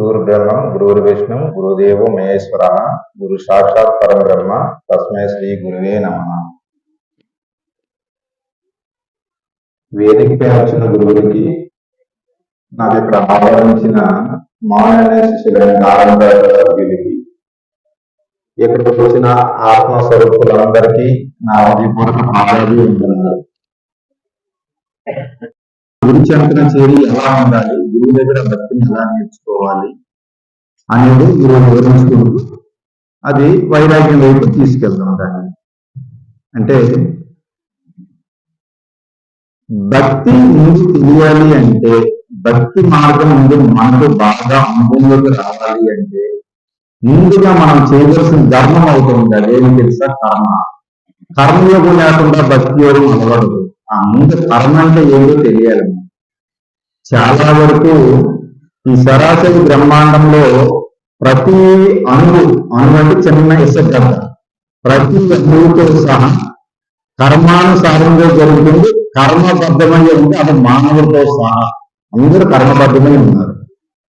గురుర్బ్రహ్మం గురుర్విష్ణు గురుదేవో మహేశ్వర గురు సాక్షాత్ పరబ్రహ్మ తస్మై శ్రీ గురువే నమః. వేదికపై వచ్చిన గురువులకి నాకు ఇక్కడ ఆహ్వానించిన మానవ శిష్యులైన నారాయణ సభ్యులకి ఎక్కడికి వచ్చిన ఆత్మస్వరూపులందరికీ నా హృదయపూర్వక పాదాలు ఉంటున్నారు. గురు చెంతన చేరి ఎలా ఉండాలి, గురువు దగ్గర భక్తిని ఎలా నేర్చుకోవాలి అనేది ఈరోజు వివరించుకుంటూ అది వైరాగ్యం వైపు తీసుకెళ్తాం. దాన్ని అంటే భక్తి ముందు తెలియాలి అంటే, భక్తి మార్గం ముందు మనకు బాగా అనుభవంలోకి రావాలి అంటే ముందుగా మనం చేయవలసిన ధర్మం అవుతుంది. అదేమి తెలుసా? కర్మ. కర్మయోగం లేకుండా భక్తి యోగం అలవడదు. ఆ ముందు కర్మ అంటే ఏదో తెలియాలి. చాలా వరకు ఈ సరాసరి బ్రహ్మాండంలో ప్రతి అణువు అంటే చిన్న ఇసుక, ప్రతి అణువుతో సహా కర్మానుసారంగా జరుగుతుంది. కర్మబద్ధమై ఉంది. అది మానవులతో సహా అందరూ కర్మబద్ధమై ఉన్నారు.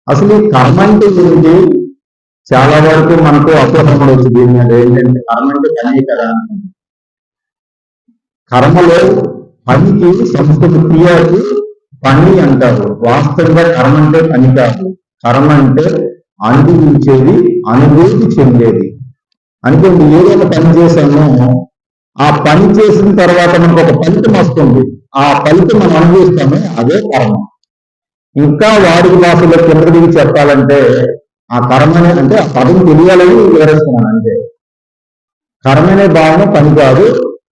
అసలు ఈ కర్మ అంటే ఏంటి? చాలా వరకు మనకు అపోహములు వచ్చి దీని మీద ఏంటంటే కర్మ అంటే పని కదా. కర్మలో పనికి సంస్కృత క్రియకి పని అంటారు. వాస్తవంగా కర్మ అంటే పని కాదు. కర్మ అంటే అనుభవించేది, అనుభూతి చెందేది. అనుకోండి, ఏదో ఒక పని చేశామో ఆ పని చేసిన తర్వాత మనకు ఒక ఫలితం వస్తుంది. ఆ ఫలితం మనం అనుభవిస్తామే, అదే కర్మ. ఇంకా వాడికి భాషలో కిందకి దిగి చెప్పాలంటే ఆ కర్మనే అంటే ఆ పదం తెలియాలని వివరిస్తున్నాను. అంటే కర్మనే భావన, పని కాదు.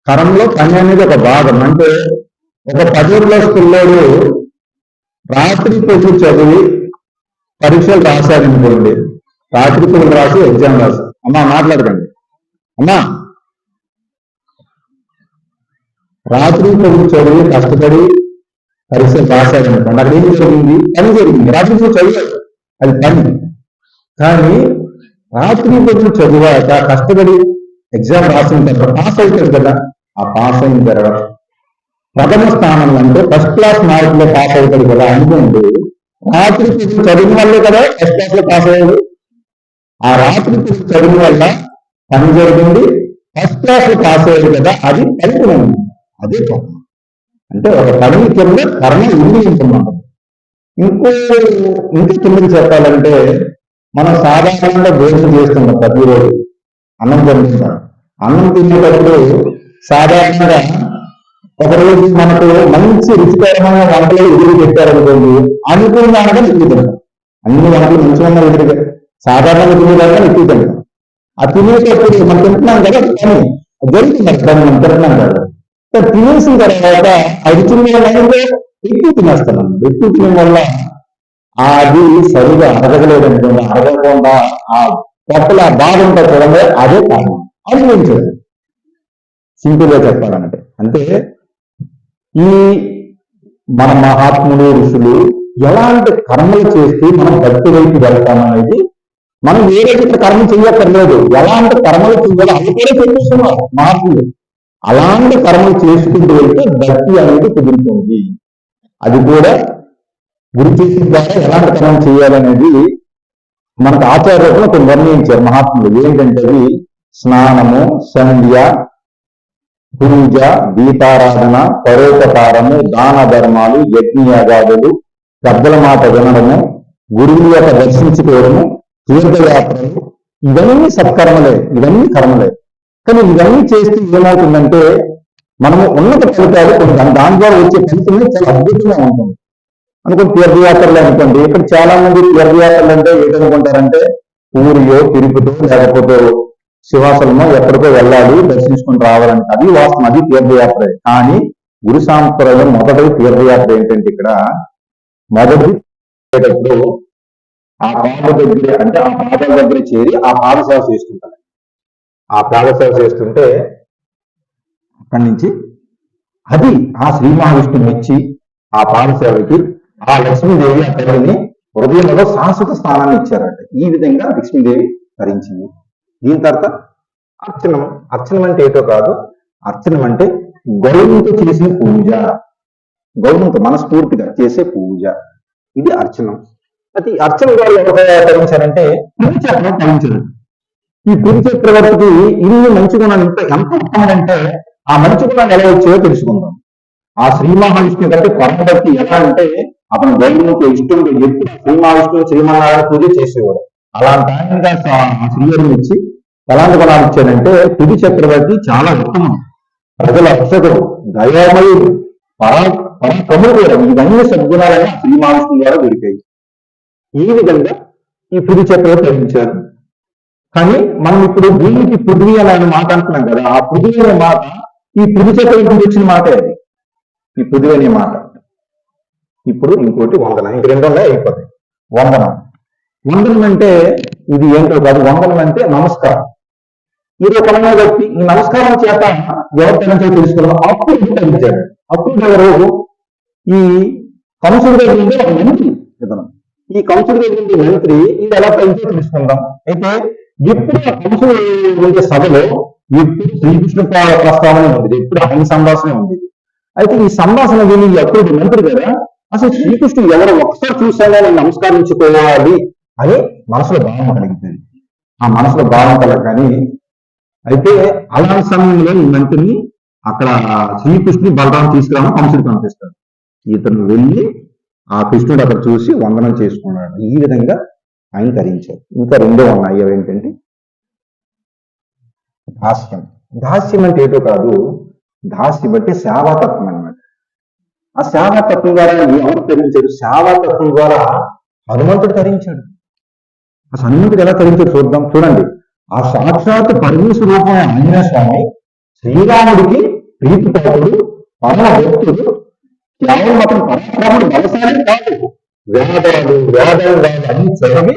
కర్మలో పని అనేది ఒక భాగం. అంటే ఒక 10వ క్లాస్ పిల్లోడు రాత్రి పొద్దు చదివి పరీక్షలు రాశారనుకోండి, రాత్రి పొద్దు రాసి ఎగ్జామ్ రాశారు. అమ్మా మాట్లాడకండి అమ్మా. రాత్రి పొద్దు చదివి కష్టపడి పరీక్షలు రాశారనుకోండి, అక్కడ ఏం జరిగింది? పని జరిగింది. రాత్రి పొద్దు చదివారు, అది పని. కానీ రాత్రి పొద్దు చదివాక కష్టపడి ఎగ్జామ్ రాసిన తర్వాత పాస్ అవుతారు కదా. ఆ పాస్ అయిన తర్వాత ప్రథమ స్థానంలో అంటే ఫస్ట్ క్లాస్ మార్కులో పాస్ అవుతాడు కదా. అనుకోండి, రాత్రి పొద్దు చదివిన వల్లే కదా ఫస్ట్ క్లాస్ లో పాస్ అయ్యాడు. ఆ రాత్రి పొద్దు చదివిన వల్ల పని జరిగింది, ఫస్ట్ క్లాస్ లో పాస్ అయ్యాడు కదా. అది ఫలితం. అదే కర్మ. అంటే ఒక పని కింద కర్మ ఇల్లు ఉంటున్నాం. ఇంకా కిందకి చెప్పాలంటే మనం సాధారణంగా భోజనం చేస్తున్నాం. ప్రతిరోజు అన్నం తింటున్నాం. అన్నం తినేటప్పుడు సాధారణంగా ఒకరోజు మనకు మంచి రుచికరమైన వంటలు ఎదురు పెట్టారనుకోండి, అనుకున్న దానిగా ఎక్కువ తింటాం. అన్ని వంటలు మంచిగా ఉన్న ఎదురుగా సాధారణంగా తినేదాకా ఎక్కువ తింటాం. ఆ తినేటప్పుడు మనం తింటున్నాం కదా, పని జరుగుతుంది. అక్కడ మనం తింటున్నాం కదా. తినేసిన తర్వాత అది తినే ఎక్కువ తినేస్తున్నాం. ఎక్కువ తినే వల్ల అది సరిగా అరగలేదనుకోండి, అరగకుండా ఆ పొట్టలు ఆ బాధ ఉంటుంది చూడండి, అదే కారణం. అనుభవించదు. సింపుల్ గా చెప్పాలంటే అంటే ఈ మన మహాత్ములు ఋషులు ఎలాంటి కర్మలు చేస్తే మనం భక్తి వైపు వెళ్తామనేది మనం వేరే కర్మ చెయ్యక్కర్లేదు. ఎలాంటి కర్మలు చేయాలో అది కూడా చెప్పేస్తున్నారు మహాత్ములు. అలాంటి కర్మలు చేసుకుంటూ వెళ్తే భక్తి అనేది కుదురుతుంది. అది కూడా గురు చేసిన ద్వారా ఎలాంటి కర్మ చేయాలనేది మనకు ఆచార్యులు కొన్ని నిర్ణయించారు మహాత్ములు. ఏంటంటే అవి స్నానము, సంధ్య, పూజ, దీపారాధన, పరోపకారము, దాన ధర్మాలు, యజ్ఞయాగాదులు, పెద్దల మాట వినడము, గురువుల యొక్క దర్శించుకోవడము, తీర్థయాత్రలు, ఇవన్నీ సత్కర్మలే, ఇవన్నీ కర్మలే. కానీ ఇవన్నీ చేస్తే ఏమవుతుందంటే మనము ఉన్నత ఫలితాలు పొందుతాం. దాని ద్వారా వచ్చే ఫలితమే చాలా అద్భుతంగా ఉంటుంది. అనుకోండి, తీర్థయాత్రలు అనుకోండి. ఇక్కడ చాలా మంది తీర్థయాత్రలు అంటే ఏంటనుకుంటారంటే ఊరియో, తిరుపతిలో, లేకపోతే శివాసలమో ఎక్కడికో వెళ్ళాలి, దర్శించుకుని రావాలంటే అది వాస్తవం, అది తీర్థయాత్ర. కానీ గురు సాంప్రదాయం మొదటి తీర్థయాత్ర ఏంటంటే ఇక్కడ మొదటి ఆ పాద దగ్గర అంటే ఆ పాదాల దగ్గర చేరి ఆ పాదసేవ చేస్తుంటారు. ఆ పాదసేవ చేస్తుంటే అక్కడి నుంచి అది ఆ శ్రీ మహావిష్ణువు వచ్చి ఆ పాదసేవకి ఆ లక్ష్మీదేవి ఆ తల్లిని హృదయంలో శాశ్వత స్థానాన్ని ఇచ్చారంట. ఈ విధంగా లక్ష్మీదేవి ధరించింది. దీని తర్వాత అర్చనం. అర్చనం అంటే ఏటో కాదు. అర్చనం అంటే గౌరవంతో చేసిన పూజ, గౌరవంతో మనస్ఫూర్తిగా చేసే పూజ, ఇది అర్చనం. అయితే అర్చన గారు ఎవరు ధరించారంటే పులి చక్రం ధరించారు. ఈ పులి చక్రవర్తికి ఇన్ని మంచి గుణాలు ఎంత ఉత్తమంటే ఆ మంచి గుణాలు ఎలా వచ్చాయో తెలుసుకుందాం. ఆ శ్రీ మహావిష్ణువు కంటే పరమభక్తి ఎలా అంటే అతను గౌరవంతో ఇష్టంతో ఎప్పుడు శ్రీ మహావిష్ణువు శ్రీమన్నారాయణ పూజ చేసేవాడు. అలాంటి ఆయనగా శ్రీహరిని ఇచ్చి ఎలాంటి గుణాలు ఇచ్చాడంటే పులి చక్రవర్తి చాలా ఉత్తమం, ప్రజల రక్షకుడు, దయామయుడు, పరాక్రముడు కూడా. ఇవన్నీ సద్గుణాలని శ్రీ మహావిష్ణువు ద్వారా దొరికాయి. ఈ విధంగా ఈ పులి చక్రవర్తి ధరించారు. కానీ మనం ఇప్పుడు భూమికి పృథ్వీ అనే మాట అంటున్నాం కదా, ఆ పృథ్వీ అనే మాట ఈ పులి చక్రవర్తి వచ్చిన మాటే అది. ఈ పృథ్వీ అనే మాట. ఇప్పుడు ఇంకోటి వందనం, ఇంక రెండు అయిపోతాయి. వందనం. వందనం అంటే ఇది ఏంటో కాదు, వందనం అంటే నమస్కారం. ఇది ఒక వ్యక్తి ఈ నమస్కారం చేత ఎవరు ధరించాలో తెలుసుకున్నాం. అప్పుడు ధరించాడు. అప్పుడు ఎవరు? ఈ కంసుడి దగ్గర ఉండే ఒక మంత్రి ఇతను. ఈ కంసుడి దగ్గర ఉండే మంత్రి ఇది ఎలా ధరించో తెలుసుకుందాం. అయితే ఎప్పుడు ఆ కంసుడు ఉండే సభలో ఎప్పుడు శ్రీకృష్ణ ప్రస్తావన ఉంది, ఎప్పుడు ఆయన సంభాషణ ఉంది. అయితే ఈ సంభాషణ విని అప్పుడు మంత్రి కదా అసలు శ్రీకృష్ణుడు ఎవరో ఒకసారి చూసాగా నేను నమస్కరించుకోవాలి అని మనసులో భావం కలిగింది. ఆ మనసులో భావం కలగని అయితే అలాంటి సమయంలో ఈ మంత్రిని అక్కడ శ్రీకృష్ణుని బలరాం తీసుకురామని కంసుడు పంపిస్తాడు. ఇతను వెళ్ళి ఆ కృష్ణుడు అక్కడ చూసి వందనం చేసుకున్నాడు. ఈ విధంగా ఆయన ధరించారు. ఇంకా రెండో ఉన్నాయి. ఏంటంటే దాస్యం. దాస్యం అంటే ఏటో కాదు, దాస్యం అంటే సేవాతత్వం అన్నమాట. ఆ సేవాతత్వం ద్వారా ఎవరు ధరించాడు? సేవాతత్వం ద్వారా హనుమంతుడు ధరించాడు. ఆ హనుమంతుడు ఎలా ధరించాడు చూద్దాం. చూడండి, ఆ సాక్షాత్ పరమేశ్వర రూపమైన ఆంజనేయ స్వామి శ్రీరాముడికి ప్రీతిపాత్రుడు, పరమ భక్తుడు, కేవలం అతను పరశురాముడు బలశాలి కాదు, వేదాలు అన్ని చదివి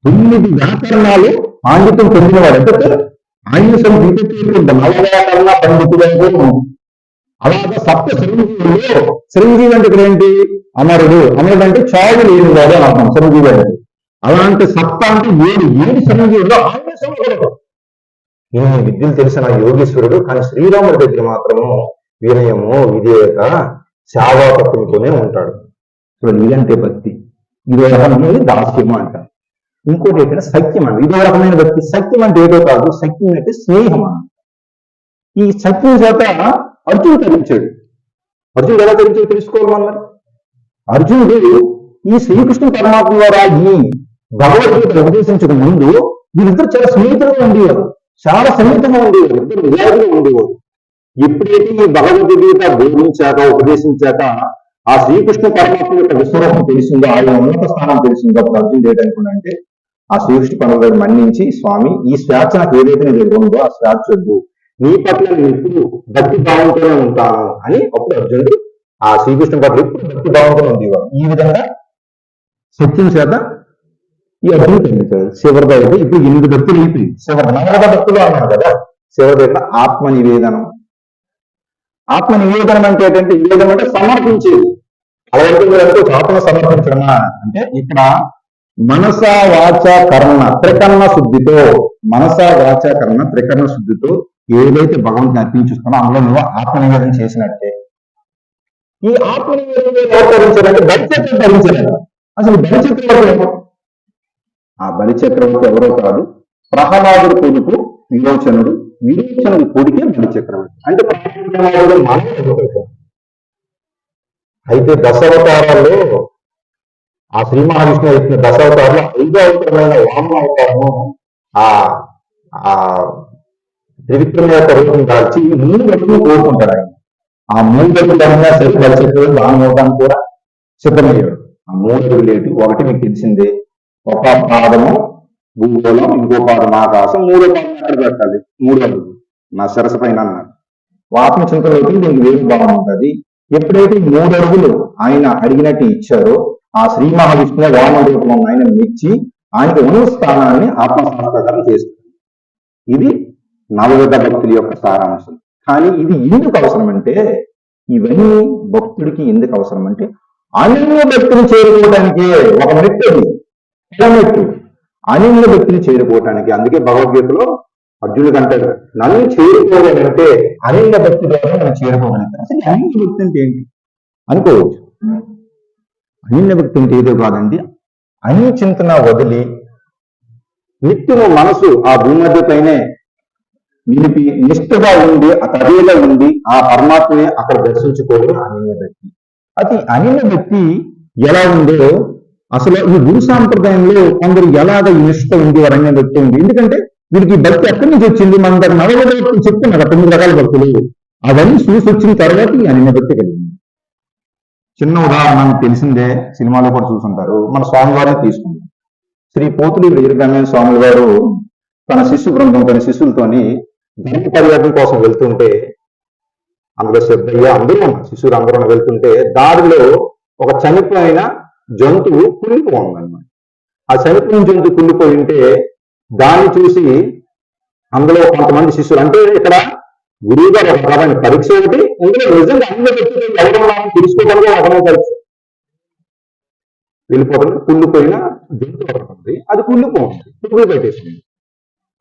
9 వ్యాకరణాలు పాండిత్యం పొందినవాడు. అంటే ఆంజనేయ స్వామి దీపం నవవ్యాకరణ పండితుడు. అలాగే సప్త చిరంజీవుల్లో చిరంజీవి అంటే ఇక్కడ ఏంటి? అమరుడు. అమరుడు అంటే చావు లేనివాడు అని అర్థం చిరంజీవి అంటే. అలాంటి సప్త అంటే 7 చిరంజీవుల్లో ఆంజనేయ స్వామి ఇన్ని విద్యలు తెలిసిన యోగేశ్వరుడు. కానీ శ్రీరాముడి దగ్గర మాత్రము వినయము, విధేయత, సేవాతత్వంతోనే ఉంటాడు. ఇప్పుడు ఇదంటే భక్తి. ఇదో రకమైన దాస్యము అంటారు. ఇంకోటి ఏంటంటే సత్యం అండి. ఇదో రకమైన భక్తి. సత్యం అంటే ఏదో కాదు, సత్యం అంటే స్నేహం అన్న. ఈ సత్యం చేత అర్జునుడు ధరించాడు. అర్జునుడు ఎలా ధరించాడు తెలుసుకోవాలన్నారు. అర్జునుడు ఈ శ్రీకృష్ణ పరమాత్మ ద్వారా ఈ భగవద్గీత ఉపదేశించక ముందు వీళ్ళిద్దరు చాలా స్నేహితులుగా ఉండేవారు, చాలా సన్నిహితంగా ఉండేవారు, ఇద్దరు నిజాయితీగా ఉండేవారు. ఎప్పుడైతే ఈ భగవద్గీత బోధించాక ఉపదేశించాక ఆ శ్రీకృష్ణ పరమాత్మ యొక్క విశ్వరూపం తెలిసిందో, ఆయన ఉన్నత స్థానం తెలిసిందో అప్పుడు అర్జునుడు ఏంటనుకున్నాడంటే ఆ శ్రీకృష్ణ పరమాత్మ మన్నించి, స్వామి ఈ స్వేచ్ఛ నాకు ఏదైతే నీ దగ్గర ఉందో ఆ స్వేచ్ఛ వద్దు, నీ పట్ల నేను ఎప్పుడు భక్తి భావంతోనే ఉంటాను అని అప్పుడు అర్జునుడు ఆ శ్రీకృష్ణ పట్ల ఎప్పుడు భక్తి భావంతోనే ఉండేవాడు. ఈ విధంగా సత్యం చేత ఈ అర్జునుడు తగ్గించాడు. శివరద అయితే ఇప్పుడు 8 భక్తులు అయిపోయి శివరద 9వ భక్తులు అన్నాడు కదా. శివరద ఆత్మ నివేదనం. ఆత్మ నివేదనం అంటే ఏంటంటే నివేదనం అంటే సమర్పించేది. అలాంటి ఆత్మ సమర్పించడమా అంటే ఇక్కడ మనస వాచ కర్మ త్రికరణ శుద్ధితో, మనస వాచ కర్మ త్రికరణ శుద్ధితో ఏదైతే భగవంతుని అర్పించుకున్నా అందులో నువ్వు ఆత్మ నివేదన చేసినట్టే. ఈ ఆత్మ నివేదన ఎవరు ధరించారంటే బలిచక్రం ధరించారు. అసలు బలిచక్రవర్తి ఏమో? ఆ బలిచక్రవర్తి ఎవరో కాదు, ప్రహ్లాదుడు కొడుకు విరోచనుడు. విరోచనుడి కొడుకే బలిచక్రవర్తి. అంటే ప్రహ్లాదుడు మానవుడు. అయితే దశావతారాల్లో ఆ శ్రీ మహావిష్ణువు ఇచ్చిన దశావతారంలో 5వ అవతారమైన వామన అవతారము ఆ త్రివిక్రమ యొక్క రూపం దాల్చి 3 అడుగులు కోరుకుంటాడు. ఆయన ఆ 3 అడుగులు ధరంగా సరి బలిచక్రవర్తి దానవతాన్ని కూడా సిద్ధమయ్యాడు. ఆ 3 అడుగులు ఏంటి? ఒకటి మీకు తెలిసిందే, ఒక పాదము భూగోళం, ఇంకో పాదం ఆకాశం, 3వ పాదం ఎక్కడ పెట్టాలి? 3 అడుగులు నా సరస పైన అన్నాడు. ఆత్మ చింతనలో దీనికి వేరు భావం ఉంటుంది. ఎప్పుడైతే 3 అడుగులు ఆయన అడిగినట్టు ఇచ్చారో ఆ శ్రీ మహావిష్ణువు వామన రూపం ఆయన మెచ్చి ఆయనకు ఉన్న స్థానాన్ని ఆత్మసాక్షాత్కారం చేస్తుంది. ఇది నవవిధ భక్తుల యొక్క సారాంశం. కానీ ఇది ఎందుకు అవసరం అంటే, ఇవన్నీ భక్తుడికి ఎందుకు అవసరం అంటే అన్య భక్తిని చేరుకోవడానికి ఒక మెట్టు, మెట్టు అన్య భక్తిని చేరుకోవటానికి. అందుకే భగవద్గీతలో అర్జునుడికి అంటాడు, నన్ను చేరుకోవాలంటే అన్య భక్తి ద్వారా నన్ను చేరుకోగలుగుతాను. అసలు అన్య భక్తి అంటే ఏంటి అనుకోవచ్చు. అన్య భక్తి అంటే ఏదో కాదండి, అన్ని చింతన వదిలి నిత్యము మనసు ఆ భూమధ్య పైనే నిలిపి నిష్ఠగా ఉండి ఆ తదేగా ఉండి ఆ పరమాత్మని అక్కడ దర్శించుకోవడం అనన్య భక్తి. అది అనన్య భక్తి ఎలా ఉందో అసలు ఈ గురు సాంప్రదాయంలో కొందరు ఎలాగ ఈ నిష్ఠ ఉంది అనన్య భక్తి ఉంది. ఎందుకంటే వీరికి భక్తి ఎక్కడి నుంచి వచ్చింది, మన దగ్గర నవల భక్తులు చెప్తున్నారు 9 రకాల భక్తులు, అవన్నీ చూసి వచ్చిన తర్వాత ఈ అనన్య భక్తి కలిగింది. చిన్న ఉదాహరణ మనకు తెలిసిందే, సినిమాలో కూడా చూసుంటారు. మన స్వామివారిని తీసుకుంటాం. శ్రీ పోతులి వీరబ్రహ్మణ్య స్వామి వారు తన శిష్యు బృందం తన శిష్యులతోని ధర్మ పర్యటన కోసం వెళ్తుంటే, అందులో శ్రద్ధయ్య అందరూ ఉన్నారు, శిష్యులు అందరూ వెళ్తుంటే దారిలో ఒక చనిపోయిన జంతువు కుళ్ళిపోయిందన్నమాట. ఆ చనిపోయిన జంతువు కుళ్ళిపోయి ఉంటే దాన్ని చూసి అందులో కొంతమంది శిష్యులు, అంటే ఇక్కడ గురువు గారు ఒక రకమైన పరీక్ష ఒకటి, ఇందులో నిజంగా అన్ని వ్యక్తులు ఎవరున్నారని తెలుసుకోవడానికి ఒక రకమైన పరీక్ష. వెళ్ళిపోతుంది, కుళ్ళిపోయిన జంతువు ఒకటి ఉంది, అది కుళ్ళిపోయింది, పురుగులు పెట్టేసింది.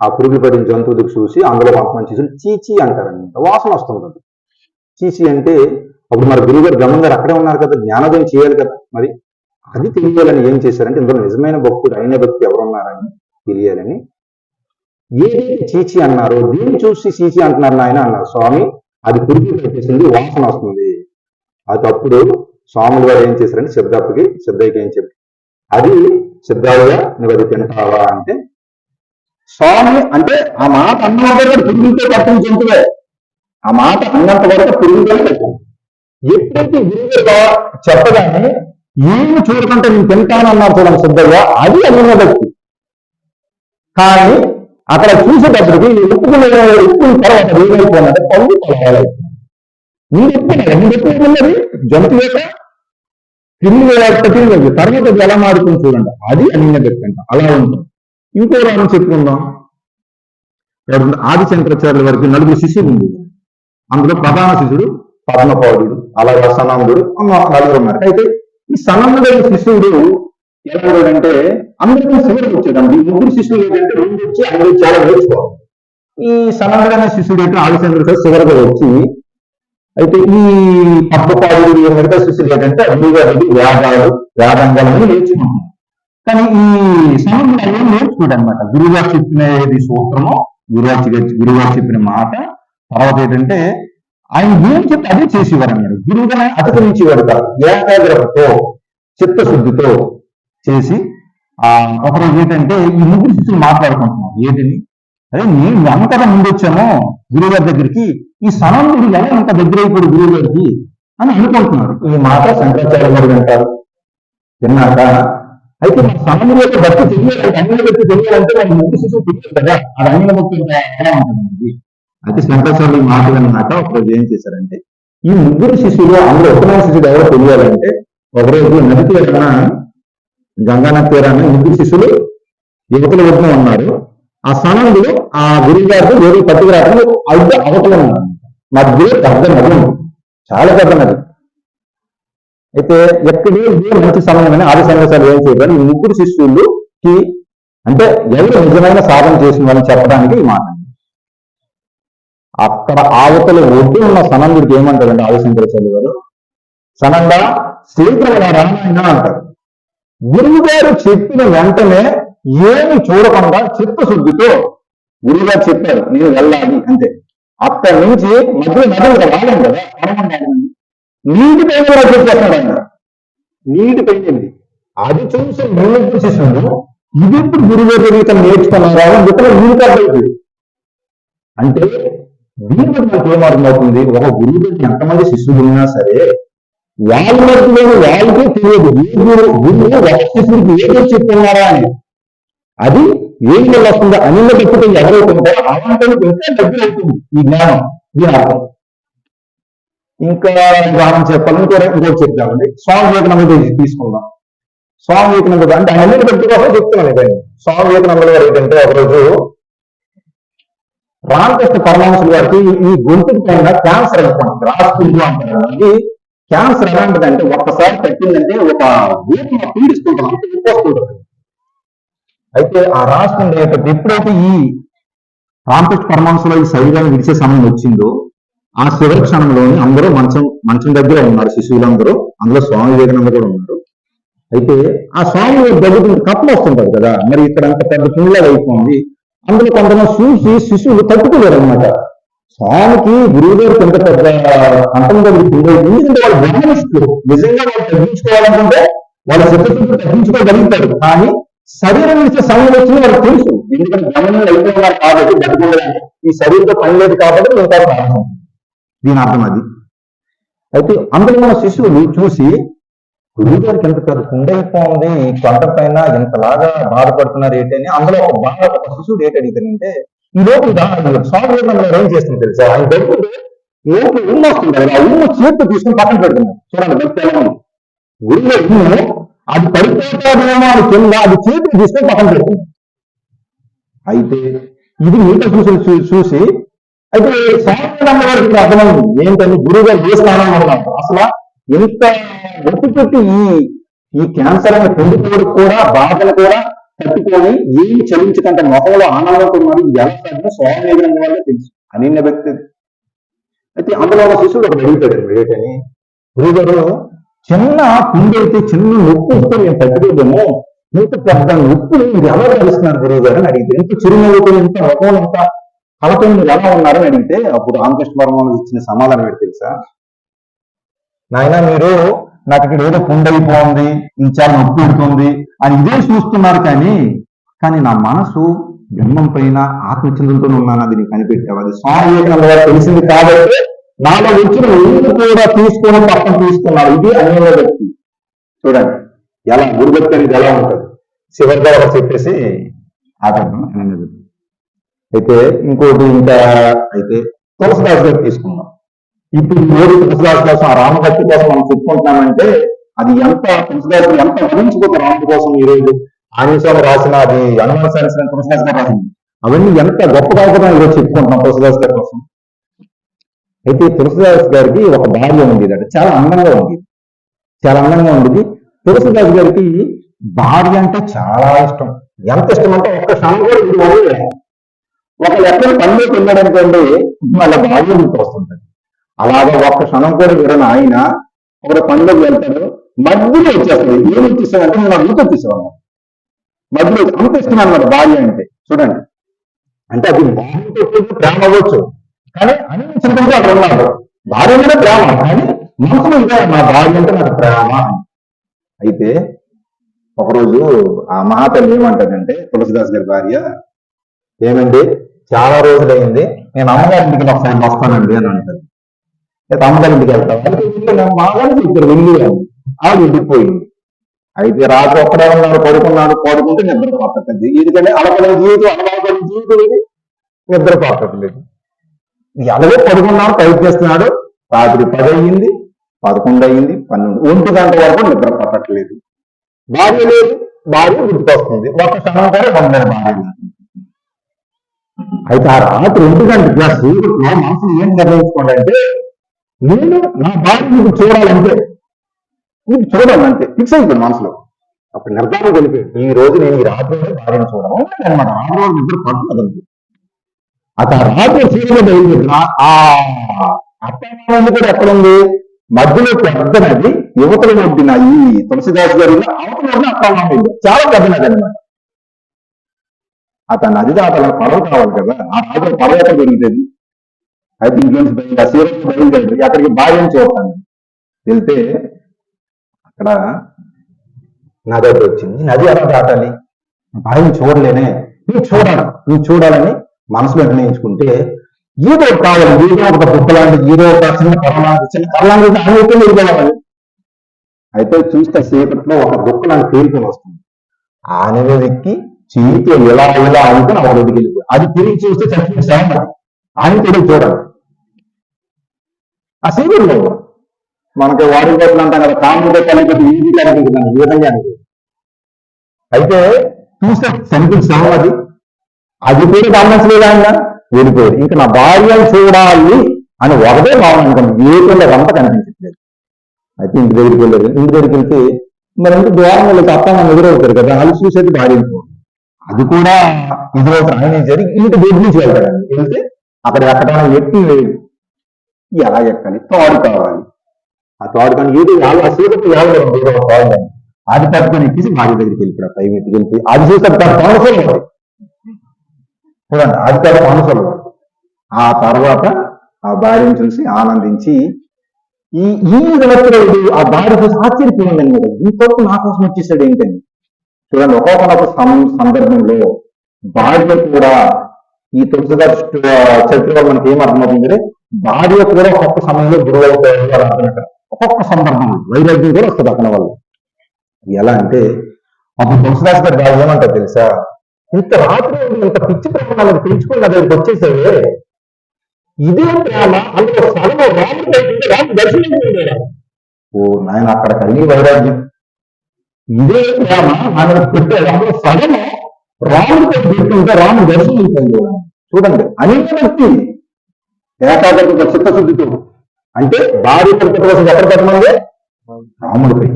ఆ పురుగులు పెట్టిన జంతువులకు చూసి అందులో కొంతమంది శిష్యులు చీచీ అంటారనమాట. వాసన వస్తుంది. చీచీ అంటే అప్పుడు మరి గురువు గారు బ్రహ్మం గారు అక్కడే ఉన్నారు కదా, జ్ఞానోదయం చేయాలి కదా, మరి అది తెలియాలని ఏం చేశారంటే ఇందులో నిజమైన భక్తుడు అయిన భక్తి ఎవరున్నారని తెలియాలని ఏదైతే చీచి అన్నారో దీన్ని చూసి చీచి అంటున్నారు నాయన అన్నారు. స్వామి అది పురుగులు పెట్టేసింది, వాసన వస్తుంది. అది అప్పుడు స్వాములు వారు ఏం చేశారంటే సిద్ధయ్యకి ఏం చెప్పి, అది సిద్ధయ్య నువ్వు అది తింటావా అంటే, స్వామి అంటే ఆ మాట అన్నంత వరకు పురుగులతో పట్టిన జంతువే, ఆ మాట అన్నంత వరకు పురుగులతో పెట్టాను. ఎప్పుడైతే గురువుగా చెప్పగానే ఏమి చూడకంటే నేను తింటానన్నారు చూడండి సిద్ధయ్య, అది అన్న భక్తి. కానీ అక్కడ చూసేటప్పటికి ఉప్పుకున్న తర్వాత ఏమైపోయిందంటే పళ్ళు పొలవాలి. నేను ఎప్పుకున్నది జంతువు యొక్క తిరిగి తర్వాత ఎలా మారుతుంది చూడండి, అది అన్య భక్తి అంట. అలా ఉంటుంది. ఇంకో రాను చెప్పుకుందాం. ఆది శంకరాచార్యుల వరకు 4 శిష్యులు ఉంది. అందులో ప్రధాన శిష్యుడు పద్మపాదుడు, అలాగే సనందుడు, 4 ఉన్నారు. అయితే ఈ సనందుడైన శిష్యుడు ఎలా అంటే అందరికీ చివరికి వచ్చాడండి. ఈ 3 శిష్యులు ఏంటంటే 2 వచ్చి అందరూ చాలా నేర్చుకోవాలి. ఈ సనందుడైన శిష్యుడు అయితే ఆది శంకరాచార్య చివరిగా వచ్చి, అయితే ఈ పద్మపాదుడు మిగతా శిష్యులు ఏంటంటే వేదాంగాలను నేర్చుకుంటున్నారు. కానీ ఈ సనందుడు అన్నీ నేర్చుకోడు అనమాట. గురువుగారు చెప్పినది సూత్రము, గురువుగారు చెప్పిన మాట, తర్వాత ఏంటంటే ఆయన ఏం చెప్తే అదే చేసేవారు అన్నారు. గురువుగానే అతికించేవాడు కాదు, ఏకాగ్రతతో చిత్తశుద్ధితో చేసి ఒకరోజు ఏంటంటే ఈ 3 శిష్యులు మాట్లాడుకుంటున్నారు. ఏంటిని, అదే నేను అంతగా ముందొచ్చామో గురువుగారి దగ్గరికి, ఈ సనందుడు ఎలా అంత దగ్గర అయిపోయాడు గురువు గారికి అని అనుకుంటున్నారు. ఈ మాట శంకరాచార్య గారు అంటారు. విన్నాక అయితే మన సనందుడు యొక్క భక్తి తెలియాలంటే, అన్య భక్తి తెలియాలంటే మన 3 శిష్యులు తెలియదు కదా, అది అన్య భక్తి ఎలా ఉంటుంది. అయితే శంకరాచార్యులు ఈ మాట అన్నమాట ఒకరోజు ఏం చేశారంటే, ఈ 3 శిష్యులు అందులో ఉత్తమ శిష్యుడు ఎవరో తెలియాలంటే, ఒకరోజు నది తీరాన గంగానది తీరాన 3 శిష్యులు యువకుల వద్ద ఉన్నారు. ఆ సనందుడు ఆ గురువు గారితో వేరే పట్టుకురాకుండా అవతల ఉన్నారు. మధ్యలో పెద్ద నది ఉంది, చాలా పెద్ద నది. అయితే ఎక్కడే మంచి సమయమని ఆది శంకరాచార్యులు ఏం చేయడం, ఈ 3 శిష్యులకి అంటే ఎవరు నిజమైన సాధన చేసిన వాళ్ళని చెప్పడానికి ఈ మాట. అక్కడ ఆవతల ఒడ్డు ఉన్న సనందుడికి ఏమంటారండి ఆది శంకరాచార్యులు గారు, సనంద శీఘ్రమైన రామాయణ అంటారు. గురువు గారు చెప్పిన వెంటనే ఏమి చూడకుండా చిత్తశుద్ధితో గురువుగారు చెప్పారు నేను వెళ్ళాలి అంతే. అక్కడి నుంచి మధ్య నదులు రాలేం కదా, నీటి పైన కూడా చెప్పేస్తాడు ఆయన, నీటి పైన. అది చూసి నీళ్ళు శిష్యుడు ఇది ఇప్పుడు గురువుగారు జరిగితే నేర్చుకున్నారా ఇక్కడ నీళ్ళు కాదు. అంటే దీని బట్టి మనకు ఏమర్థమవుతుంది, ఒక గురువు దగ్గర ఎంతమంది శిష్యులు ఉన్నా సరే వాళ్ళ మధ్యలో వాళ్ళకే తెలియదు ఏ గురువు ఒక శిష్యుడికి ఏదో చెప్తున్నారా అని. అది ఏం వల్ల వస్తుందో అనిల వ్యక్తితో ఎవరైతుంటారో అలాంటి ఇంకా దగ్గర అవుతుంది ఈ జ్ఞానం. దీని అర్థం ఇంకా ఉదాహరణ చెప్పాలని ఇంకోటి చెప్తామండి. స్వామి వివేకానంద తీసుకుందాం. స్వామి వివేకానంద అంటే అనిల వ్యక్తి కోసం చెప్తున్నాను ఇదండి. స్వామి వివేకానంద గారు ఏంటంటే ఒకరోజు రామకృష్ణ పరమహంసుల గారికి ఈ గొంతుకు పైన క్యాన్సర్ అనుకోండి, రాసుకుంటూ అంటారు. అది క్యాన్సర్ ఎలాంటిదంటే ఒక్కసారి పెట్టిందంటే ఒక ఊపిరి పీడిస్తుంటాం, ఇంకొస్తుంటుంది. అయితే ఆ రాసుకుంటే ఎప్పుడైతే ఈ రామకృష్ణ పరమహంసులో ఈ శరీరాన్ని విడిచే సమయం వచ్చిందో ఆ చివరి క్షణంలోని అందరూ మంచం దగ్గర ఉన్నారు శిశువులందరూ, అందులో స్వామి వివేకానంద కూడా ఉన్నారు. అయితే ఆ స్వామి దగ్గర కప్పం వస్తుంటది కదా, మరి ఇక్కడ అంత పెద్ద కుండలా అయిపోయింది. అందులో కొంతమంది చూసి శిశువులు తట్టుకోలేరు అనమాట. స్వామికి గురువు గారికి ఎంత పెద్ద కంఠం దగ్గర కుండ, ఎందుకంటే వాళ్ళు బ్రహ్మనిష్ఠులు. నిజంగా వాళ్ళు తగ్గించుకోవాలనుకుంటే వాళ్ళ శక్తితో తగ్గించుకోగలుగుతారు. కానీ శరీరం ఇచ్చే సమయం వచ్చింది వాళ్ళకి తెలుసు. ఎందుకంటే గమనం అయిపోయినారు కాబట్టి బతుకుండడానికి ఈ శరీరంతో పని లేదు కాబట్టి ఇంకా ప్రారంభం. దీని అర్థం అది. అయితే అందులో మన శిశువులు చూసి గురువు గారికి ఎంత పెద్ద కుండైపోయింది, ఈ కొండ పైన ఇంతలాగా బాధపడుతున్నారు ఏంటని అందులో ఒక శిశువుడు ఏంటి అడిగితేనంటే, ఈ లోపల స్వామి ఏం చేస్తుంది తెలుసా, ఆయన దగ్గర లోపల ఉమ్మ వస్తుంది కదా, ఆ ఉమ్మ చేతితో తీసుకుని పక్కన పెడుతున్నారు. చూడండి భక్తి ఎలా ఉంది. గురువు ఉమ్ము అది పడిపోతాడేమో అని కింద అది చేతిని తీసుకొని పక్కన పెడుతుంది. అయితే ఇది మిగతా చూసి అయితే స్వామి వారికి అర్థమైంది ఏంటని, గురువు గారు ఏ స్థానంలో ఉన్నారు అసలు ఎంత ఒట్టు పెట్టి ఈ క్యాన్సర్ అనే పొందుకోవడం కూడా బాధలు కూడా తట్టుకొని ఏం చలించకంటే మొహంలో ఆనందంతో ఉన్నది ఎలా సాధ్యం, స్వామి ఎదురంగ వల్ల తెలుసు అనిన్న వ్యక్తి. అయితే అందులో ఒక శిశువుడు ఒకటి అడుగుతాడు ఏంటని, గురుగారు చిన్న కుండ అయితే చిన్న నొప్పి వస్తే నేను తట్టుకోలేము, ఇంత పెద్ద నొప్పిని మీరు ఎలా కలుస్తున్నారు గురువు గారు అని అడిగితే, ఇంత చిరునవ్వుతో ఇంత ముఖం ఇంత కలతో మీరు ఎలా ఉన్నారని అడిగితే అప్పుడు రామకృష్ణ పరమహంస ఇచ్చిన సమాధానం ఏంటి తెలుసా, నాయన మీరు నాకు ఇక్కడ ఏదో పుండు అయిపోయింది, చాలా నొప్పి పెడుతుంది అని ఇదే చూస్తున్నారు, కానీ నా మనసు జన్మం పైన ఆత్మచింతనతో ఉన్నాను, అది నీకు కనిపెట్టావు. అది స్వామి వివేకానంద గారు తెలిసింది కాబట్టి నాలో వచ్చిన ఎందుకు కూడా తీసుకొని పక్కన తీసుకున్నారు. ఇది అన్య వ్యక్తి. చూడండి ఎలా గురుభక్తి అనేది ఎలా ఉంటుంది. శివర్గా చెప్పేసి ఆగడం అన్య వ్యక్తి. అయితే ఇంకోటి ఇంకా అయితే తులసిదాస్ గారు తీసుకున్నాం. ఇప్పుడు మూడు తులసిదాస్ కోసం ఆ రామభక్తి కోసం మనం చెప్పుకుంటున్నామంటే అది ఎంత తులసిదాస్ ఎంత వరించుకోక రాముడి కోసం ఈ రోజు ఆంజనేయ రాసిన అది హనుమాన్ సరస్వతి తులసిదాస్ గారు రాసింది, అవన్నీ ఎంత గొప్పగా కూడా ఈరోజు చెప్పుకుంటున్నాం తులసిదాస్ గారి కోసం. అయితే తులసిదాస్ గారికి ఒక భార్య ఉంది, చాలా అందంగా ఉంది, చాలా అందంగా ఉండేది. తులసిదాస్ గారికి భార్య అంటే చాలా ఇష్టం. ఎంత ఇష్టం అంటే ఒక్క క్షణం కూడా ఇది వదిలేదు. ఒక ఎక్కడ పనిలోకి వెళ్ళాడనుకోండి వాళ్ళ భార్య మీకు వస్తుంటది. అలాగా ఒక్క క్షణం కూడా విడని ఆయన ఒక పనిలోకి వెళ్తాడు, మధ్యలో వచ్చేస్తుంది. ఏం వచ్చేసాడంటే నేను అడుగుతూ వచ్చేసేవాడు మధ్యలో. అంత ఇష్టం అన్నమాట భార్య అంటే. చూడండి అంటే అది భార్యతో ప్రేమ అవ్వచ్చు, కానీ అనిపించడంతో అక్కడ ఉన్నాడు. భార్య మీద ప్రేమ, కానీ మనసులో ఇంకా నా భార్య అంటే నాకు ప్రేమ. అయితే ఒకరోజు ఆ మహాతల్లి ఏమంటదంటే తులసిదాస్ గారి భార్య, ఏమండి చాలా రోజులైంది, నేను అమ్మగారింటికి ఒకసారి వస్తానండి అని అంటారు. అయితే అమ్మగారింటికి వెళ్తాను మాగారికి ఇద్దరు వెళ్ళి ఆవిడ ఇంటికి పోయింది. అయితే రాత్రి ఒక్కడే ఉన్నాడు, పడుకుంటే నిద్ర పట్టట్లేదు. ఎందుకంటే అలపడిన జీవితం అలవాటు జీవితం ఇది, నిద్ర పట్టట్లేదు. అలాగే పడుకున్నాడు, ప్రయత్నిస్తున్నాడు. రాత్రి 10 అయ్యింది, 11 అయ్యింది, 12, 1 గంట వరకు నిద్ర పట్టట్లేదు. భార్య లేదు, భార్య గుర్తుకొస్తుంది. ఒక క్షణం కూడా పొందారు భార్య. అయితే ఆ రాత్రి 1 గంటకి ఆ సూర్యుడు మనసుని ఏం నిర్ణయించుకోండి అంటే, నేను నా భార్య మీకు చూడాలంటే, మీకు చూడాలంటే ఫిక్స్ అయిపోయింది మనసులో. అప్పుడు నిర్ధారణ తెలిపాడు, ఈ రోజు నేను ఈ రాత్రి భార్యను చూడను అనమాట. రాత్రి రోజు నిద్ర పడుతుందండి. అత రాత్రి సూర్యుడు బయలుదేరిన ఆ అత్తమానం కూడా ఎక్కడుంది, మధ్యలో పెద్ద నది, యువతల ఒడ్డిన ఈ తులసిదాస్ గారి అవతల అత్తమానం చాలా పెద్ద నది అనమాట. అతను నది దాటాలని పడవ కావాలి కదా, ఆ రాత్రి పడవ ఎక్కడ దొరుకుతుంది. అయితే ఇంట్లోంచి బయలుదేరి అక్కడికి భార్యను చూడటాను వెళ్తే అక్కడ నది ఒకటి వచ్చింది. నది ఎలా దాటాలి, భార్యను చూడలేనే, నువ్వు చూడాలని మనసులో నిర్ణయించుకుంటే ఏదో కావాలి, ఏదో ఒక బుక్క లాంటిది, ఏదో ఒక చిన్న కర్రలాంటి వెళ్ళిపోవాలి. అయితే చూస్తే చీకట్లో ఒక బుక్క లాంటి తేలికొని వస్తుంది. ఆ ఎక్కి చేతితో ఇలా అనుకుని ఒక రోడ్డుకి వెళ్ళిపోయి అది తిరిగి చూస్తే చచ్చిన శవం. ఆయన తిరిగి చూడాలి. ఆ సీరియల్లో మనకి వాడి కోట్లు అంటాం కదా, కాముడితో కలిపి ఈజీ కనిపించింది ఈ విధంగా అనిపి. అయితే చూస్తే చనిపోయిన శవం అది కూడా గమనించలేదు ఆయన, వెళ్ళిపోయాడు. ఇంకా నా భార్యను చూడాలి అని ఒకటే భావన అనుకోండి, ఏకంగా అంతా కనిపించట్లేదు. అయితే ఇంటి దగ్గరికి వెళ్ళారు. ఇంటి దగ్గరికి వెళ్తే మరి ఇంటి దూరం వెళ్ళి అత్త మనం ఎదురవుతారు కదా, వాళ్ళు చూసేది భార్యను చూడాలి. అది కూడా ఎదురవుతారు. ఆయన జరిగి ఇంటి దగ్గర నుంచి వెళ్తాడండి. వెళ్తే అక్కడ ఎక్కడైనా ఎక్కి ఎలా ఎక్కాలి, తోడు కావాలి. ఆ తోడు కానీ ఏదో ఆ సీకటి తోడు అది పట్టుకొని ఎక్కేసి భార్య దగ్గరికి వెళ్ళిపోయాడు, పై మీదకి వెళ్ళిపోయి అది చూస్తే పౌనసలు చూడండి, అది పెద్ద పౌనసలు. ఆ తర్వాత ఆ భార్యను చూసి ఆనందించి ఈ సంవత్సరాలు ఆ భార్య చూసి ఆశ్చర్యపోయిందని కదా, ఇంతవరకు నా కోసం వచ్చేసాడు ఏంటని. చూడండి, ఒక్కొక్క సందర్భంలో భార్య కూడా ఈ తులసిదాస్ చరిత్ర వల్ల మనకి ఏం అర్థమవుతుందంటే భార్య కూడా ఒక్కొక్క సమయంలో గురువు అవుతాయి అని అర్థం. ఒక్కొక్క సందర్భంలో వైరాగ్యం కూడా వస్తుంది అతని వల్ల. ఎలా అంటే అప్పుడు తులసిదాస్ గారి భార్య ఏమంటారు తెలుసా, ఇంత రాత్రి ఇంత పిచ్చి ప్రమాణాలను పెంచుకుని నా దగ్గరికి వచ్చేసావే, ఇదే ప్రేమ అందులో సగం రాముడు దర్శనం. ఓ నాయన, అక్కడ కలిగి వైరాగ్యం. ఇదే ప్రేమ ఆయన పెట్టాడు, అందులో సగం రాముడితో పెట్టుకుంటే రాముడు దర్శనం చూడండి. అనేక వ్యక్తి ఏకాగ్రత చిత్తశుద్ధితో అంటే భార్య పరిస్థితి కోసం ఎక్కడ పెట్టమంది రాముడిపై.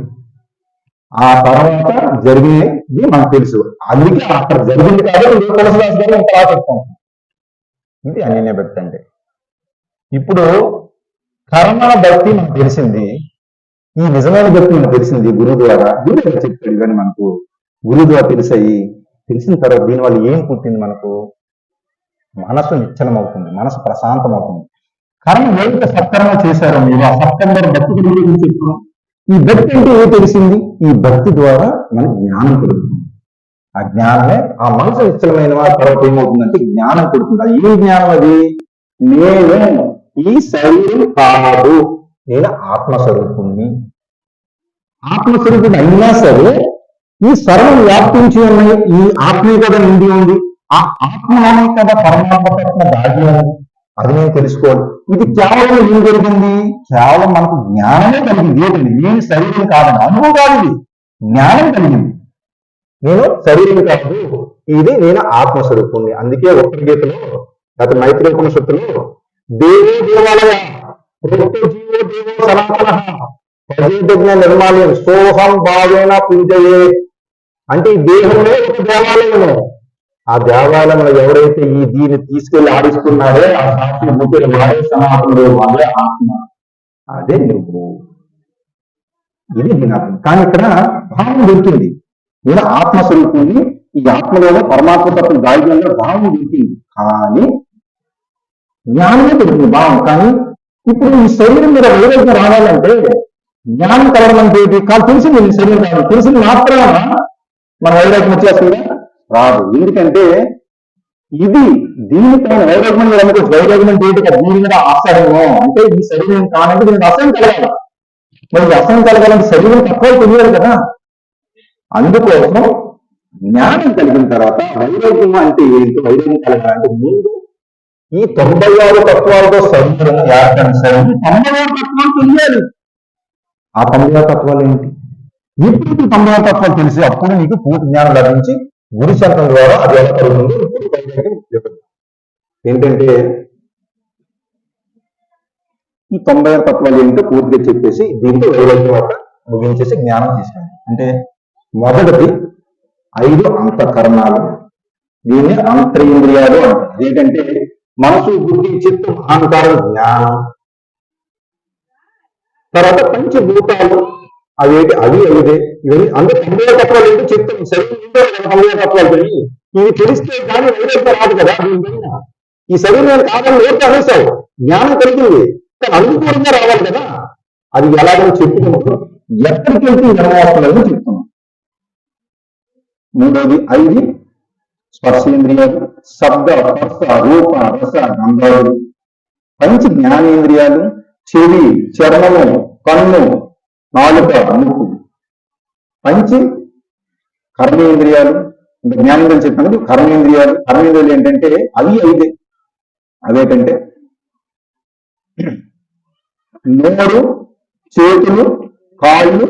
ఆ తర్వాత జరిగినది మనకు తెలుసు, అందుకే అక్కడ జరిగింది కాబట్టి తులసిదాస్ గారు ఇంకా చెప్తాం. ఇది అనన్య భక్తి అంటే. ఇప్పుడు కర్మ భక్తి మనకు తెలిసింది, ఈ నిజమైన భక్తి మనకు తెలిసింది గురువు ద్వారా. గురువు చెప్తాడు ఇవన్నీ మనకు, గురువు ద్వారా తెలిసిన తర్వాత దీనివల్ల ఏం పుట్టింది మనకు, మనసు నిశ్చలం అవుతుంది, మనసు ప్రశాంతం అవుతుంది. కర్మ ఎంత సత్కర్మ చేశారో మీరు ఆ సత్కర్మ భక్తి గురించి చెప్తున్నాం. ఈ భక్తి అంటే ఏం తెలిసింది, ఈ భక్తి ద్వారా మనకు జ్ఞానం కలుగుతుంది. ఆ జ్ఞానమే ఆ మనసు నిశ్చలమైన తర్వాత ఏమవుతుందంటే జ్ఞానం కొడుతుంది. అది ఏ జ్ఞానం అది, నేను ఈ శరీరం కాదు, నేను ఆత్మస్వరూపుణ్ణి. ఆత్మస్వరూపుడు అయినా సరే ఈ సర్వం వ్యాప్తించి ఉన్నాయి, ఈ ఆత్మీయ కదా నిండి ఉంది, ఆ ఆత్మలోనే కదా పరమాత్మ దాగి ఉంది, అది నేను తెలుసుకోవాలి. ఇది కేవలం ఏం జరిగింది, కేవలం మనకు జ్ఞానమే కలిగింది. ఏంటండి, నేను శరీరం కాదని అనుభవం కాదు, ఇది జ్ఞానం కలిగింది. నేను శరీరం కాదు, ఇది నేను ఆత్మస్వరూపుణ్ణి. అందుకే ఉత్తర గీతలో గత మైత్రి ఉపనిషత్తులో దేవో దేవాలయ జీవో దేవో సనాతన ప్రజేజ్ఞ నిర్మాల్యం సోహం భావేన పూజయే. అంటే ఈ దేహమే ఒక దేవాలయము. ఆ దేవాలయంలో ఎవరైతే ఈ దీన్ని తీసుకెళ్లి ఆడిస్తున్నారో ఆ సాక్షి భూతులు వాడే సనాతనుడు, వాడే ఆత్మ, అదే నువ్వు. ఇది దీనాత్మ. కానీ ఇక్కడ భావం దొరికింది, నేను ఆత్మస్వరూపుణ్ణి, ఈ ఆత్మలోనే పరమాత్మ తత్వం దాయిగా భావం దొరికింది. కానీ జ్ఞానమే దొరికింది భావం. కానీ ఇప్పుడు ఈ శరీరం మీద వైరాగ్యం రావాలంటే జ్ఞానం కలగడం అంటే కాదు, తెలిసింది ఈ శరీరం కాదు, తెలిసింది మాత్రమే మన వైరాగ్యం వచ్చేస్తుందా, రాదు. ఎందుకంటే ఇది దీనిపైన వైరాగ్యం అనుకోవచ్చు. వైరాగ్యం అంటే దీని మీద అసహ్యము, అంటే ఈ శరీరం కానంటే దీనికి అసహ్యం కలగాలి. మరి అసహ్యం కలగాలంటే శరీరం తక్కువ తెలియాలి కదా. అందుకోసం జ్ఞానం కలిగిన తర్వాత వైరాగ్యం అంటే ఏంటి, వైరాగ్యం కలగాలంటే ముందు ఈ 96 తత్వాలతో శరీరం ఏర్పడిన 96 తత్వాలు తెలియాలి. ఆ 96 తత్వాలు ఏంటి, ఇప్పుడు 96 తత్వాలు తెలిసి అప్పుడు నీకు పూర్తి జ్ఞానం లభించి గురు శంకరం ద్వారా అది ఎలా కలుగుతుందో ఏంటంటే ఈ 96 తత్వాలు ఏంటో పూర్తిగా చెప్పేసి దీంతో వైరాగ్యం వల్ల ముగించేసి జ్ఞానం తీసుకుంది. అంటే మొదటిది 5 అంతఃకరణాలు, దీన్ని అంతరింద్రియాలు అంటారు. ఏంటంటే మనసు, బుద్ధి, చిత్తం, అహంకారం, జ్ఞానం. తర్వాత పంచభూతాలు, అవేంటి, అవి 5. ఇవన్నీ అందరూ 90 తత్వాలు ఏంటి చిత్తం, శరీరం 90 తత్వాలు తెలియదు. ఇవి తెలిస్తే కానీ వైరాగ్యం రాదు కదా. ఈ శరీరం కాదని నేర్పు అనేసావు, జ్ఞానం కలిగింది, కానీ అనుకూలంగా రావాలి కదా. అది ఎలాగో చెప్పుకుంటూ ఎక్కడికి వెళ్తే నిర్మోస్తున్నారని చెప్తున్నాం. మూడోది 5 స్పర్శేంద్రియాలు, శబ్ద, స్పర్శ, రూప, రస, గంధాలు. పంచ జ్ఞానేంద్రియాలు, చెవి, చర్మము, కన్ను, నాలుక, ముక్కు. పంచి కర్మేంద్రియాలు, ఇంకా జ్ఞానేంద్రియాలు చెప్పినప్పుడు కర్మేంద్రియాలు. కర్మేంద్రియాలు ఏంటంటే అవి 5. అవేంటంటే నోరు, చేతులు, కాళ్ళు,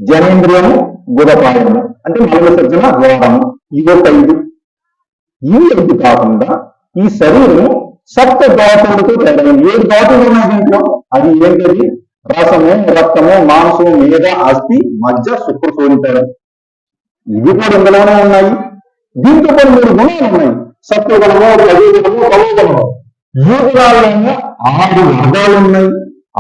జనేంద్రియము, గుదపాయము, అంటే మల విసర్జన ద్వారము. ఇవొక 5. ఇవి 5 కాకుండా ఈ శరీరము సప్త ధాతువులతో తయారైంది. 7 ధాతువులు ఉన్నాయి దీంట్లో. అది ఏంటది, రసము, రక్తము, మాంసము, మేధ, అస్థి, మజ్జ, శుక్ర, శోణితారు. ఇవి కూడా ఇందులోనే ఉన్నాయి. దీంతో పాటు 3 గుణాలు ఉన్నాయి, సత్వగుణము, రజోగుణము, తమోగుణము. ఈ గుణాల్లోనే 6 వర్గాలు ఉన్నాయి.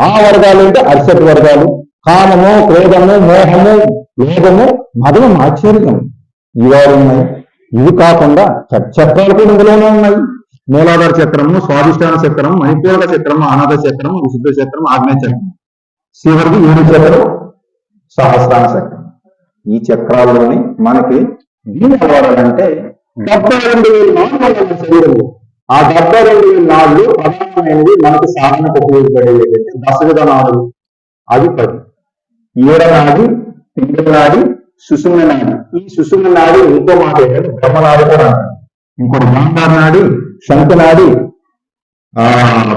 ఆ వర్గాలు అంటే అరిషత్ వర్గాలు: కామము, క్రోధము, మోహము, లోభము, మదము, ఆశ్చర్యం ఇవాళ ఉన్నాయి. ఇవి కాకుండా చక్రాలు కూడా ఇందులోనే ఉన్నాయి. మూలాధార చక్రము, స్వాధిష్టాన చక్రం, మణిపూరక చక్రము, అనాథ చక్రం, విశుద్ధ చక్రం, ఆగ్నేయ చక్రం, చివరికి 7 చక్రం సహస్రాన చక్రం. ఈ చక్రాల్లోని మనకి దీన్ని అలవాలంటే 72,000 నాలుగు శరీరము. ఆ 72,000 నాళ్ళు ప్రధానమైనది మనకు సాధనకు ఉపయోగపడేది దశవిధ నాడులు. అవి 10. ఏడనాడి, పింగళనాడి, సుషుమ్న నాడి. ఈ సుషుమ్న నాడి ఇంకో మాట ఏంటంటే బ్రహ్మనాడి కూడా అంటారు. ఇంకోటి గాంధార నాడి, శంఖనాడి,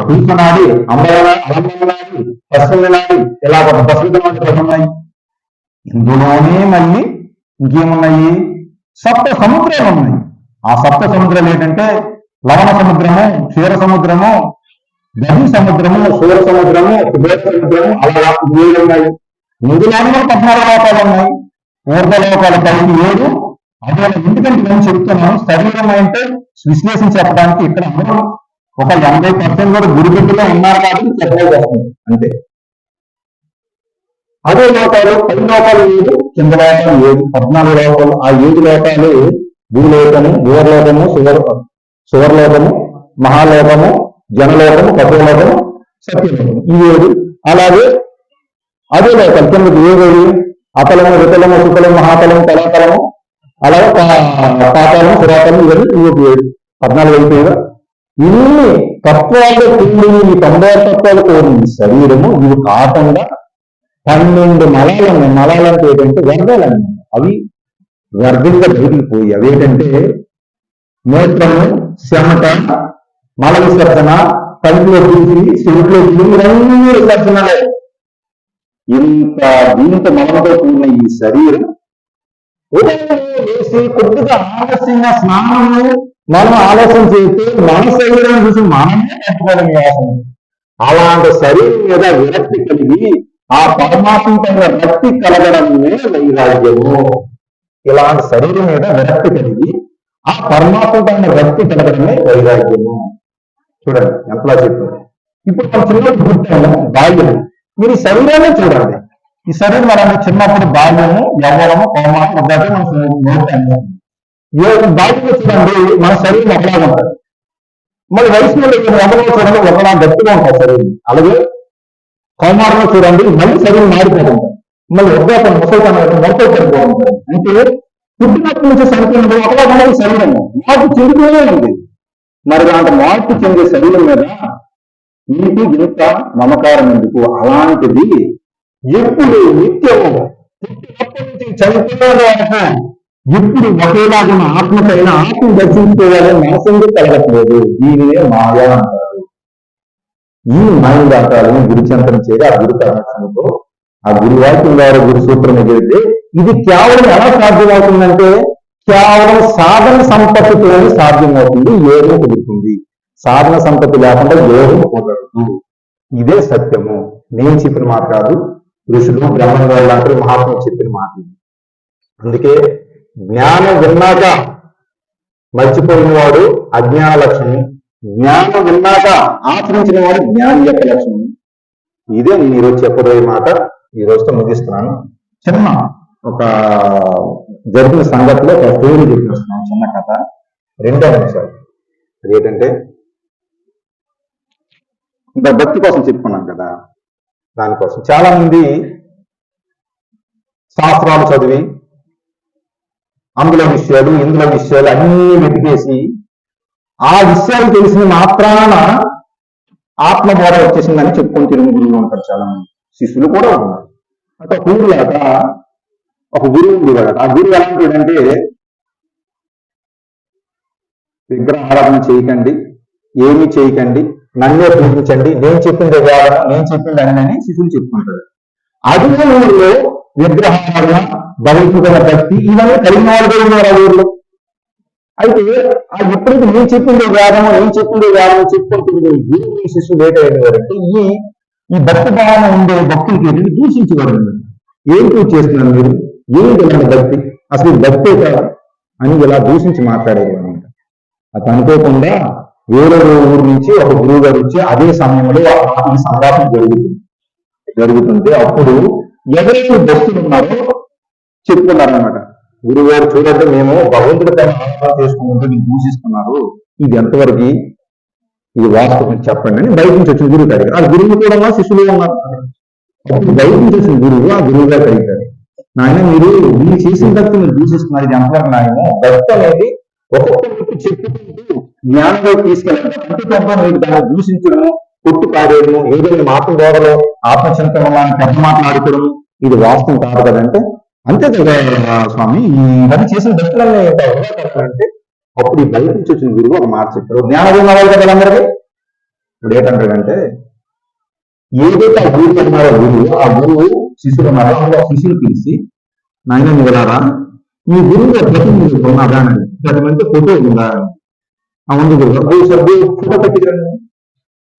పూసనాడి, అలంబనాడి, పశ్చిమ నాడి, ఇలా దశవిధ నాడులు ఉన్నాయి. ఇందులోనే మళ్ళీ ఇంకేమున్నాయి? సప్త సముద్రాలు ఉన్నాయి. ఆ సప్త సముద్రాలు ఏంటంటే లవణ సముద్రము, క్షీర సముద్రము, గది సముద్రము, సూర సముద్రము, కుబేర సముద్రము, అలా ఉన్నాయి. నిధులలో 14 లోకాలు ఉన్నాయి. ఊర్ధలోకాల పైకి 7. అదే ఎందుకంటే నేను చెప్తున్నాను, శరీరం అంటే విశ్లేషణ చెప్పడానికి ఇక్కడ అందరూ ఒక 80% కూడా గురుబిడ్డలో ఉన్నారు కాబట్టి చెప్పేది అంతే. అదే లోకాలు, 10 లోకాలు 7, కింద లోకాలు 7, 14 లోకాలు. ఆ 7 లోకాలు భూలోకము, భూవర్లోకము, సువర్లోకము, మహాలోకము, జనలోకము, కపలోకము, సత్యలోకము. ఈ 7. అలాగే అదే లోకాలు కిందకి 7 అతలము, వితలము, సుతలము, మహాతలము, తలాతలము, అలాగే పాతాలము, పురాతలము, ఇవన్నీ 7. 14 అయిపోయిగా ఇన్ని తత్వాలు కూడి ఈ 90 తత్వాలు కూడిన శరీరము. ఇవి కాకుండా 12 మలాలు. మలాలంటే ఏంటంటే వ్యర్థాలన్నమాట. అవి వ్యర్థంగా బయటికి పోయి అవేంటంటే నేత్రము, చెమట, మల విసర్జన, కంటిలో తీసి, చెవిట్లో ఇవన్నీ విసర్జనలే. ఇంత దీంతో మలంతో కూడిన ఈ శరీరం ఉదయం వేసి కొద్దిగా ఆలస్యంగా స్నానము మనం ఆలస్యం చేస్తే మన శరీరం చూసి మనమే పెట్టుకోవడం వ్యాసం. అలాంటి శరీరం మీద విరక్తి కలిగి ఆ పరమాత్మ పైన రక్తి కలగడమే వైరాగ్యము. ఇలాంటి శరీరం మీద విరక్తి కలిగి ఆ పరమాత్మ పైన రక్తి కలగడమే వైరాగ్యము. చూడండి ఎంతలా చెప్పారు. ఇప్పుడు మన చిన్నప్పుడు పుట్టాము బాల్యము. మీరు ఈ శరీరాన్ని చూడండి. ఈ శరీరం మనం చిన్నప్పుడు బాల్యము, యవ్వనము, కోమాటం వద్దాక మనం నోటాము. బాల్యంలో చూడండి మన శరీరం ఒకలాగా ఉంటుంది. మళ్ళీ వయసులో యవ్వనంలో చూడండి ఒకలా గట్టిగా ఉంటుంది శరీరం. అలాగే కౌమారంలో చూడండి మళ్ళీ శరీరం మారిపోతుంది. మళ్ళీ వద్దాక ముసలితనం మొదలుపెట్టుకోవాలి. అంటే పుట్టినప్పటి నుంచి సంఖ్యలో ఒకలా ఉన్నది శరీరం మార్పు చెందుతూనే ఉంది. మరి అలాంటి మార్పు చెందే శరీరం మీద నీకు ఇంత మమకారం ఎందుకు? అలాంటిది ఎప్పుడు నిత్యము పుట్టినప్పటి నుంచి చనిపోయేదాకా ఎప్పుడు ఒకేలాగా ఆత్మకైనా ఆత్మ దర్శించుకోవాలని మనసు కలగట్లేదు. దీనినే మాయా అంటారు. ఈ మాయ దాటాలని గురుచంతనం చేయాలి. ఆ గురు కర్మతో ఆ గురువాక్యం ద్వారా గురు సూత్రం ఎదిరితే ఇది కేవలం ఎలా సాధ్యమవుతుందంటే కేవలం సాధన సంపత్తితోనే సాధ్యమవుతుంది. యోగం కుదురుతుంది. సాధన సంపత్తి లేకుండా యోగం కుదరదు. ఇదే సత్యము. నేను చెప్పిన మాట కాదు, ఋషులు బ్రహ్మగారు లాంటి మహాత్ములు చెప్పిన మాట. అందుకే జ్ఞానం విన్నాక మర్చిపోయిన వాడు అజ్ఞాన లక్షణం, జ్ఞానం విన్నాక ఆచరించిన వాడు జ్ఞాని యొక్క లక్షణం. ఇదే నేను ఈరోజు చెప్పబోయే మాట. ఈ రోజుతో ముగిస్తున్నాను. చిన్న ఒక జరిగిన సంగతిలో ఒక స్టోరీ చెప్పేస్తున్నాను. చిన్న కథ, 2 నిమిషాలు. ఏంటంటే ఇంత భక్తి కోసం చెప్పుకున్నాం కదా, దానికోసం చాలా మంది శాస్త్రాలు చదివి అందులో విషయాలు ఇందులో విషయాలు అన్నీ వెతికేసి ఆ విషయాలు తెలిసిన మాత్రాన ఆత్మబోధ వచ్చేసిందని చెప్పుకొని తిరుగు గురువులు ఉంటారు. చాలా మంది శిష్యులు కూడా ఉన్నారు. అంటే ఒక ఊరు లేక ఒక గురువు ఉండేవాడు. ఆ గురువు ఎలాంటిదంటే విగ్రహారాధన చేయకండి, ఏమీ చేయకండి, నన్నే పూజించండి, నేను చెప్పింది వేదన, నేను చెప్పింది అని శిష్యులు చెప్పుకుంటారు. అదే ఊరిలో విగ్రహారాధన, భగవద్గీత భక్తి ఇవన్నీ కలిగిన వాళ్ళు ఉన్నారు ఆ ఊర్లో. అయితే ఆ ఎప్పుడైతే నేను చెప్పింది వేదము, నేను చెప్పింది వేదం చెప్పుకుంటుంది గురువు శిష్యులు ఏంటంటే ఈ భక్తి భావన ఉండే భక్తులకి ఏంటంటే దూషించేవారు. ఏం పూజ చేస్తున్నారు మీరు, ఏంటి ఇలాంటి భక్తి, అసలు భక్తే కాదు అని ఇలా దూషించి మాట్లాడేవారు అనమాట. అది అనుకోకుండా వేరే ఊరు నుంచి ఒక గురువు గారు వచ్చి అదే సమయంలో ఈ సంఘాటన జరుగుతుంటే అప్పుడు ఎవరైతే భక్తులు ఉన్నారో చెప్పుకున్నారనమాట. గురువు గారు చూడండి, మేము భగవంతుడి పైన ఆరాధన చేసుకుంటుంటే మీరు దూషిస్తున్నారు, ఇది ఎంతవరకు ఇది వాస్తవం చెప్పండి అని బయట నుంచి వచ్చిన గురువు గారు. ఆ గురువు కూడా ఉన్నారు, శిష్యులు ఉన్నారు. అప్పుడు బయట నుంచి వచ్చిన గురువు ఆ గురువు గారు అడిగారు, నాయన మీరు చేసిన భక్తి మీరు దూషిస్తున్నారు, ఇది ఎంతవరకు న్యాయము? భక్తి అనేది ఒక్కొక్కరికి చెప్పుకుంటూ జ్ఞానంలో తీసుకెళ్ళడం, మీకు దాన్ని దూషించడము, కొట్టు పారేయడము, ఏదైనా మాటల ద్వారా ఆత్మచింతన పెద్ద మాట్లాడుకోవడము, ఇది వాస్తవం కాదు కదంటే, అంతే కదా స్వామి, ఇవన్నీ చేసిన భక్తులన్నీ అంటే అప్పుడు ఈ బయట నుంచి వచ్చిన గురువు ఒక మాట చెప్పారు. జ్ఞానం ఉన్నవాళ్ళు కదా అందరికీ. ఇప్పుడు ఏంటంటాడంటే, ఏదైతే ఆ గురువు అన్నారో ఆ గురువు శిష్యుడు ఉన్నారో ఆ శిష్యులు పిలిచి, నాయన మిగలారా మీ గురువు ప్రతి మీరు ఉన్నదా అని, ప్రతి మంది ఫోటో ఉందా ఉంది గురువు సభ్యులు ఫోటో పెట్టిరండి.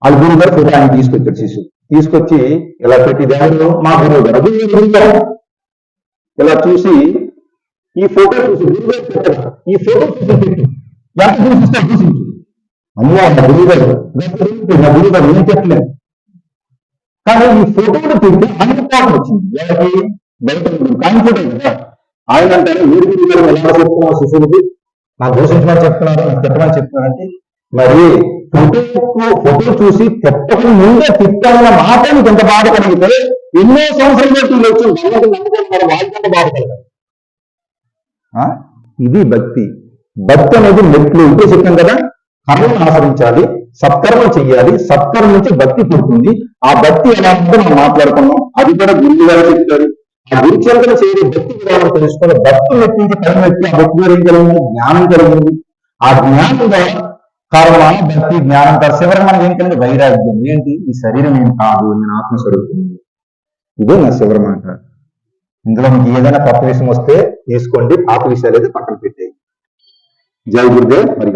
ఆ గురువు గారు ఫోటో ఆయన తీసుకొచ్చాడు. శిష్యుడు తీసుకొచ్చి ఇలా పెట్టి దేవుడు మా గురువు గారు గురువు గారు ఇలా చూసి ఈ ఫోటో చూసి గురువు గారు ఈ ఫోటో చూసి ఎంత చూసిస్తే చూసించు. అమ్మో నా గురువు గారు నా గురువు గారు ఏం చెప్పలేదు. కానీ ఈ ఫోటోలు తింటే ఆయనకు కోపం వచ్చింది. ఎవరికి? బయట ఆయన ఫోటో కదా. ఆయన అంటారు మీరు గురువు గారు ఎలా చెప్తున్నారు శిష్యులకి, నాకు దూషించమని చెప్తున్నారు, నాకు తిట్టమని చెప్తున్నారంటే, మరి ఫోటో చూసి తిట్టక ముందే తిట్టాలన్న మాట నీకు ఎంత బాధ కలిగితే ఎన్నో సంవత్సరాలు వచ్చి వాళ్ళకంత బాధపడతారు. ఇది భక్తి. భక్తి అనేది మెట్లు ఇంకో చెప్పాం కదా, కర్మను ఆచరించాలి, సత్కర్మ చెయ్యాలి, సత్కర్మ నుంచి భక్తి పుడుతుంది. ఆ భక్తి ఎలా ఉందో మనం మాట్లాడుకున్నాం, అది కూడా గురువు గారు చెప్తారు. ఆ గురుచంద్ర చేయడం భక్తి విధానం తెలుసుకుని భక్తులు ఎత్తించి కర్మ ఎత్తి ఆ భక్తి గారు ఏం కలిగింది? జ్ఞానం కలిగింది. ఆ జ్ఞానం కర్మ భక్తి జ్ఞానం చివరికి మనకి ఏం కలిగింది? వైరాగ్యం. ఏంటి? ఈ శరీరం ఏం కాదు, నేను ఆత్మస్వరూపం. ఇదే నా చివరి మాట. ఇందులో మీకు ఏదైనా కొత్త విషయం వస్తే తీసుకోండి, పాత విషయాలు అయితే పక్కన పెట్టేయి. జై గురుదేవ్. మరి